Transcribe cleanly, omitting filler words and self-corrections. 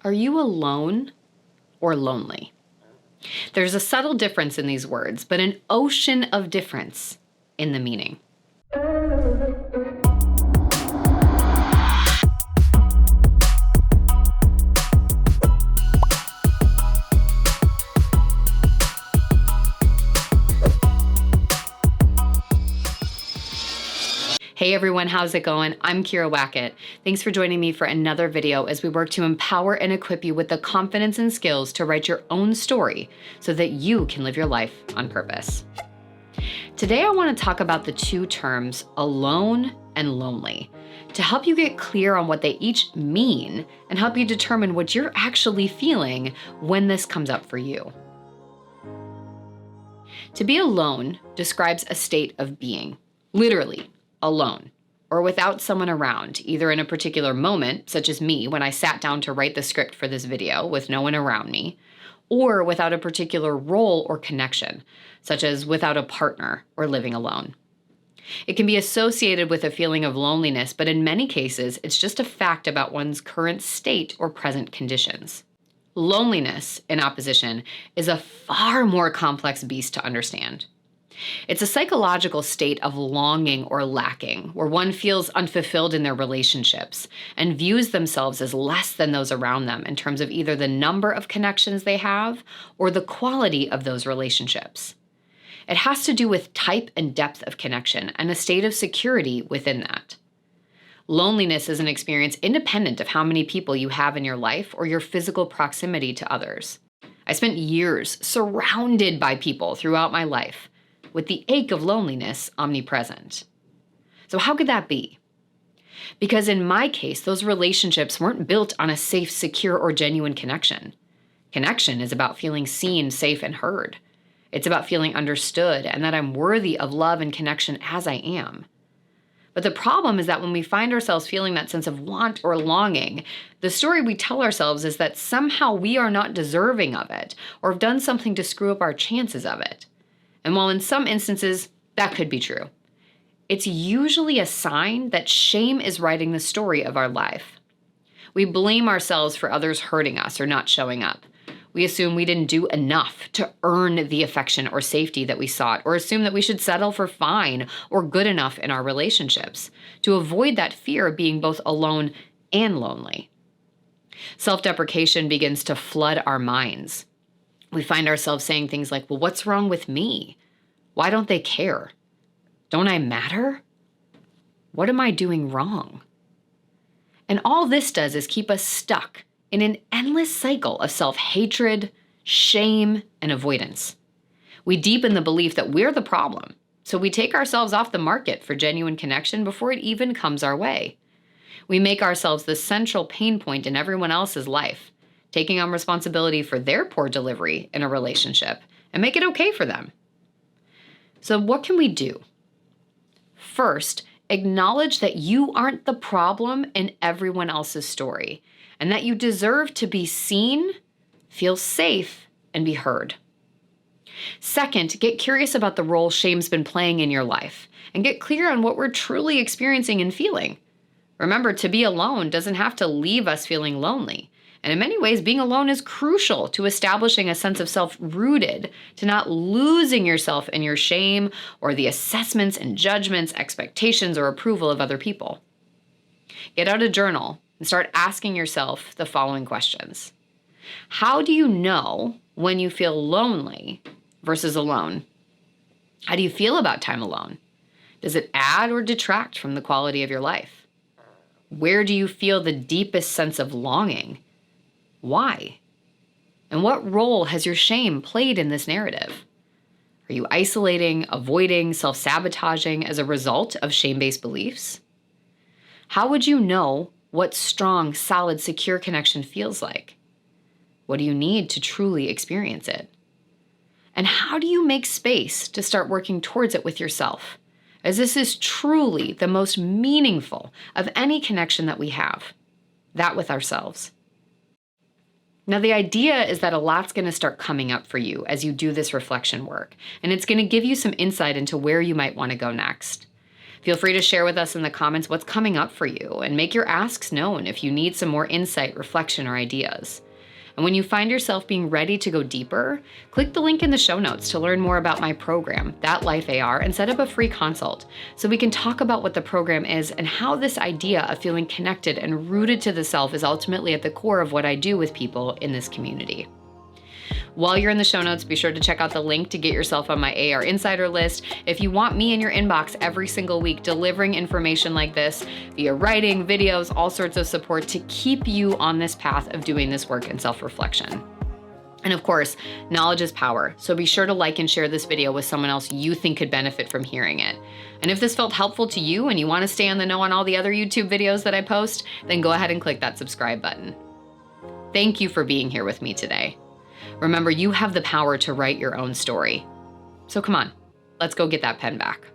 Are you alone or lonely? There's a subtle difference in these words, but an ocean of difference in the meaning. Hey everyone, how's it going? I'm Kira Wackett. Thanks for joining me for another video as we work to empower and equip you with the confidence and skills to write your own story so that you can live your life on purpose. Today I want to talk about the two terms alone and lonely to help you get clear on what they each mean and help you determine what you're actually feeling when this comes up for you. To be alone describes a state of being, literally alone, or without someone around, either in a particular moment, such as me when I sat down to write the script for this video with no one around me, or without a particular role or connection, such as without a partner or living alone. It can be associated with a feeling of loneliness, but in many cases, it's just a fact about one's current state or present conditions. Loneliness, in opposition, is a far more complex beast to understand. It's a psychological state of longing or lacking, where one feels unfulfilled in their relationships and views themselves as less than those around them in terms of either the number of connections they have or the quality of those relationships. It has to do with type and depth of connection and a state of security within that. Loneliness is an experience independent of how many people you have in your life or your physical proximity to others. I spent years surrounded by people throughout my life, with the ache of loneliness omnipresent. So how could that be? Because in my case, those relationships weren't built on a safe, secure, or genuine connection. Connection is about feeling seen, safe, and heard. It's about feeling understood and that I'm worthy of love and connection as I am. But the problem is that when we find ourselves feeling that sense of want or longing, the story we tell ourselves is that somehow we are not deserving of it or have done something to screw up our chances of it. And while in some instances that could be true, it's usually a sign that shame is writing the story of our life. We blame ourselves for others hurting us or not showing up. We assume we didn't do enough to earn the affection or safety that we sought, or assume that we should settle for fine or good enough in our relationships to avoid that fear of being both alone and lonely. Self-deprecation begins to flood our minds. We find ourselves saying things like, well, what's wrong with me? Why don't they care? Don't I matter? What am I doing wrong? And all this does is keep us stuck in an endless cycle of self-hatred, shame, and avoidance. We deepen the belief that we're the problem, so we take ourselves off the market for genuine connection before it even comes our way. We make ourselves the central pain point in everyone else's life, taking on responsibility for their poor delivery in a relationship and make it okay for them. So what can we do? First, acknowledge that you aren't the problem in everyone else's story and that you deserve to be seen, feel safe, and be heard. Second, get curious about the role shame's been playing in your life and get clear on what we're truly experiencing and feeling. Remember, to be alone doesn't have to leave us feeling lonely. And in many ways, being alone is crucial to establishing a sense of self rooted to not losing yourself in your shame or the assessments and judgments, expectations, or approval of other people. Get out a journal and start asking yourself the following questions. How do you know when you feel lonely versus alone? How do you feel about time alone? Does it add or detract from the quality of your life? Where do you feel the deepest sense of longing? Why? And what role has your shame played in this narrative? Are you isolating, avoiding, self-sabotaging as a result of shame-based beliefs? How would you know what strong, solid, secure connection feels like? What do you need to truly experience it? And how do you make space to start working towards it with yourself? As this is truly the most meaningful of any connection that we have, that with ourselves. Now, the idea is that a lot's going to start coming up for you as you do this reflection work, and it's going to give you some insight into where you might want to go next. Feel free to share with us in the comments what's coming up for you and make your asks known if you need some more insight, reflection, or ideas. And when you find yourself being ready to go deeper, click the link in the show notes to learn more about my program, That Life AR, and set up a free consult so we can talk about what the program is and how this idea of feeling connected and rooted to the self is ultimately at the core of what I do with people in this community. While you're in the show notes, be sure to check out the link to get yourself on my AR Insider list. If you want me in your inbox every single week delivering information like this via writing, videos, all sorts of support to keep you on this path of doing this work and self-reflection. And of course, knowledge is power, so be sure to like and share this video with someone else you think could benefit from hearing it. And if this felt helpful to you and you want to stay on the know on all the other YouTube videos that I post, then go ahead and click that subscribe button. Thank you for being here with me today. Remember, you have the power to write your own story. So come on, let's go get that pen back.